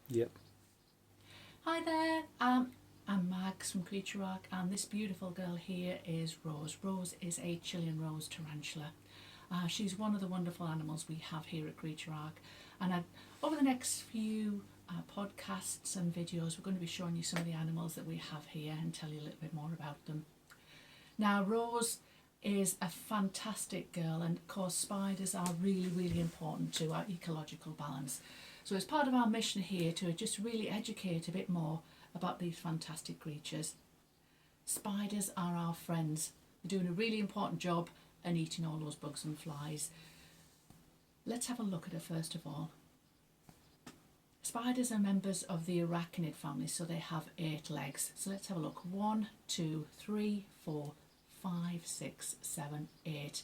Yep. Hi there, I'm Max from Creature Rock, and this beautiful girl here is Rose. Rose is a Chilean rose tarantula. She's one of the wonderful animals we have here at Creature Rock, and over the next few podcasts and videos, we're going to be showing you some of the animals that we have here and tell you a little bit more about them. Now, Rose is a fantastic girl, and of course spiders are really, really important to our ecological balance. So it's part of our mission here to just really educate a bit more about these fantastic creatures. Spiders are our friends. They're doing a really important job and eating all those bugs and flies. Let's have a look at her first of all. Spiders are members of the arachnid family, so they have 8 legs. So let's have a look. 1, 2, 3, 4, 5, 6, 7, 8.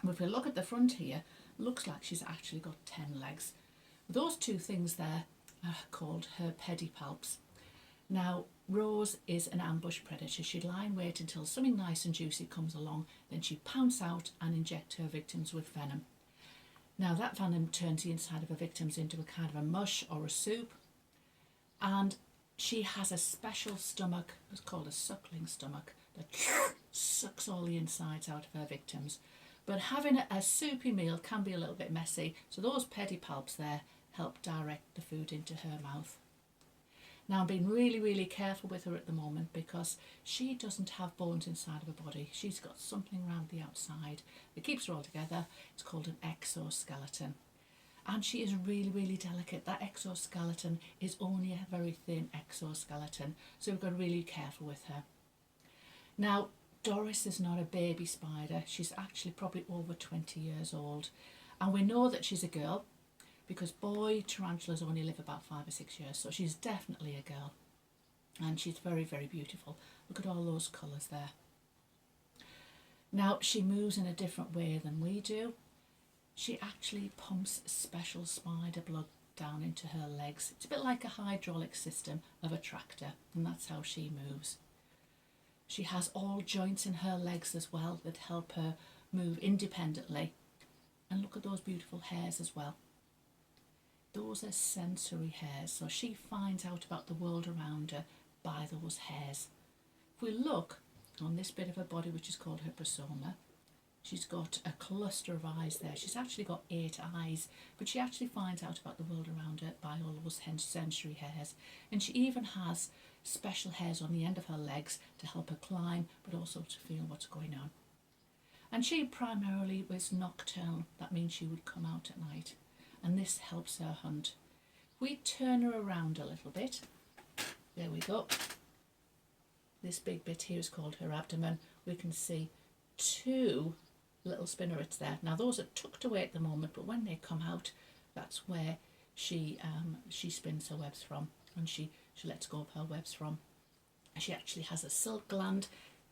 And if we look at the front here, looks like she's actually got 10 legs. Those 2 things there are called her pedipalps. Now, Rose is an ambush predator. She'd lie in wait until something nice and juicy comes along, then she'd pounce out and inject her victims with venom. Now, that venom turns the inside of her victims into a kind of a mush or a soup, and she has a special stomach, it's called a suckling stomach, that sucks all the insides out of her victims. But having a soupy meal can be a little bit messy, so those pedipalps there help direct the food into her mouth. Now, I'm being really, really careful with her at the moment because she doesn't have bones inside of her body. She's got something around the outside that keeps her all together. It's called an exoskeleton. And she is really, really delicate. That exoskeleton is only a very thin exoskeleton, so we've got to be really careful with her. Now, Doris is not a baby spider. She's actually probably over 20 years old. And we know that she's a girl because boy tarantulas only live about 5 or 6 years, so she's definitely a girl. And she's very, very beautiful. Look at all those colours there. Now, she moves in a different way than we do. She actually pumps special spider blood down into her legs. It's a bit like a hydraulic system of a tractor, and that's how she moves. She has all joints in her legs as well that help her move independently. And look at those beautiful hairs as well. Those are sensory hairs, so she finds out about the world around her by those hairs. If we look on this bit of her body, which is called her prosoma, she's got a cluster of eyes there. She's actually got 8 eyes, but she actually finds out about the world around her by all those sensory hairs. And she even has special hairs on the end of her legs to help her climb, but also to feel what's going on. And she primarily was nocturnal. That means she would come out at night, and this helps her hunt. If we turn her around a little bit, there we go. This big bit here is called her abdomen. We can see 2 little spinnerets there. Now, those are tucked away at the moment, but when they come out, that's where she spins her webs from, and she lets go of her webs from. She actually has a silk gland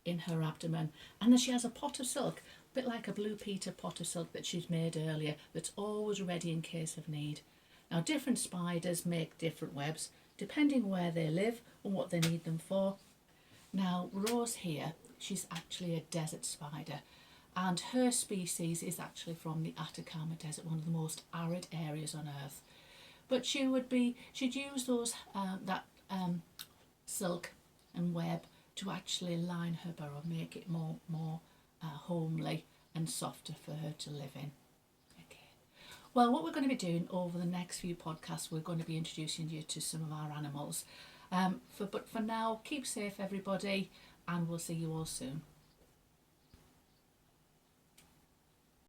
in her abdomen, and then she has a pot of silk, a bit like a Blue Peter pot of silk that she's made earlier, that's always ready in case of need. Now, different spiders make different webs depending where they live and what they need them for. Now, Rose here, she's actually a desert spider, and her species is actually from the Atacama Desert, one of the most arid areas on Earth. But she'd use those silk and web to actually line her burrow, make it more homely and softer for her to live in. Okay. Well, what we're going to be doing over the next few podcasts, we're going to be introducing you to some of our animals. But for now, keep safe, everybody, and we'll see you all soon.